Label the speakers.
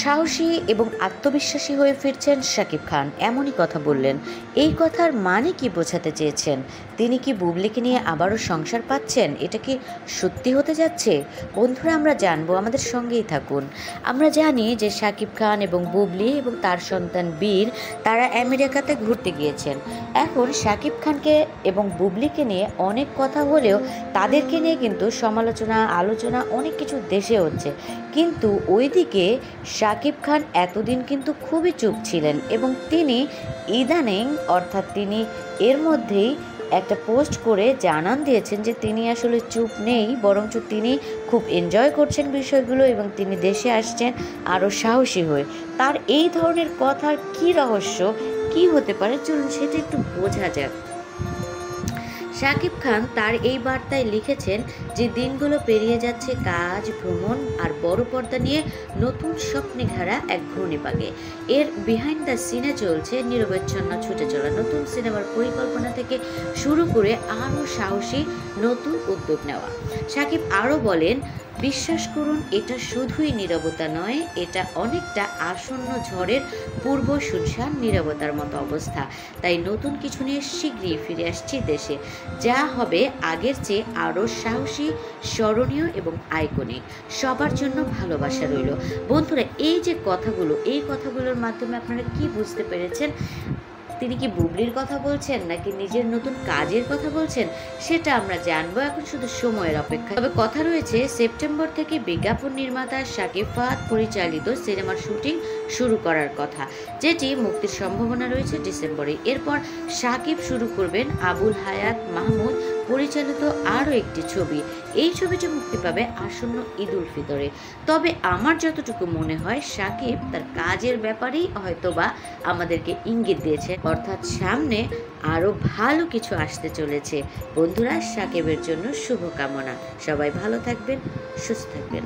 Speaker 1: সাহসী এবং আত্মবিশ্বাসী হয়ে ফিরছেন শাকিব খান, এমনই কথা বললেন। এই কথার মানে কি বোঝাতে চেয়েছেন? তিনি কি বুবলিকে নিয়ে আবারও সংসার পাচ্ছেন? এটা কি সত্যি হতে যাচ্ছে? বন্ধুরা, আমরা জানবো, আমাদের সঙ্গেই থাকুন। আমরা জানি যে শাকিব খান এবং বুবলি এবং তার সন্তান বীর, তারা আমেরিকাতে ঘুরতে গিয়েছেন। এখন শাকিব খানকে এবং বুবলিকে নিয়ে অনেক কথা হলেও তাদেরকে নিয়ে কিন্তু সমালোচনা, আলোচনা অনেক কিছু দেশে হচ্ছে। কিন্তু ওইদিকে শাকিব খান এতদিন কিন্তু খুবই চুপ ছিলেন এবং তিনি ইদানিং, অর্থাৎ তিনি এর মধ্যেই একটা পোস্ট করে জানান দিয়েছেন যে তিনি আসলে চুপ নেই, বরঞ্চ তিনি খুব এনজয় করছেন বিষয়গুলো এবং তিনি দেশে আসছেন আরও সাহসী হয়ে। তার এই ধরনের কথার কী রহস্য, কী হতে পারে, চলুন সেটা একটু বোঝা যাক। শাকিব খান তার এই বার্তায় লিখেছেন যে দিনগুলো পেরিয়ে যাচ্ছে কাজ, ভ্রমণ আর বড় পর্দা নিয়ে নতুন স্বপ্নে ঘেরা এক ঘূর্ণিপাকে। এর বিহাইন্ড দ্য সিনে চলছে নিরবচ্ছিন্ন ছুটে চলা নতুন সিনেমার পরিকল্পনা থেকে শুরু করে আরও সাহসী নতুন উদ্যোগ নেওয়া। শাকিব আরও বলেন, বিশ্বাস করুন, এটা শুধুই নীরবতা নয়, এটা অনেকটা আসন্ন ঝড়ের পূর্ব শুনশান নীরবতার মতো অবস্থা। তাই নতুন কিছু নিয়ে শীঘ্রই ফিরে আসছি দেশে, যা হবে আগের চেয়ে আরও সাহসী, স্মরণীয় এবং আইকনিক। সবার জন্য ভালোবাসা রইল। বন্ধুরা, এই যে কথাগুলো, এই কথাগুলোর মাধ্যমে আপনারা কি বুঝতে পেরেছেন? তিনি কি বুবলির কথা বলছেন নাকি নিজের নতুন কাজের কথা বলছেন, সেটা আমরা জানবো, এখন শুধু সময়ের অপেক্ষা। তবে কথা রয়েছে, সেপ্টেম্বর থেকে বিজ্ঞাপন নির্মাতা শাকিব ফাহাদ পরিচালিত সিনেমার শুটিং শুরু করার কথা, যেটি মুক্তির সম্ভাবনা রয়েছে ডিসেম্বরে। এরপর শাকিব শুরু করবেন আবুল হায়াত মাহমুদ পরিচালিত আরও একটি ছবি। এই ছবিটি মুক্তি পাবে আসন্ন ঈদ উল ফিতরে। তবে আমার যতটুকু মনে হয়, শাকিব তার কাজের ব্যাপারেই হয়তোবা আমাদেরকে ইঙ্গিত দিয়েছে, অর্থাৎ সামনে আরও ভালো কিছু আসতে চলেছে। বন্ধুরা, শাকিবের জন্য শুভকামনা। সবাই ভালো থাকবেন, সুস্থ থাকবেন।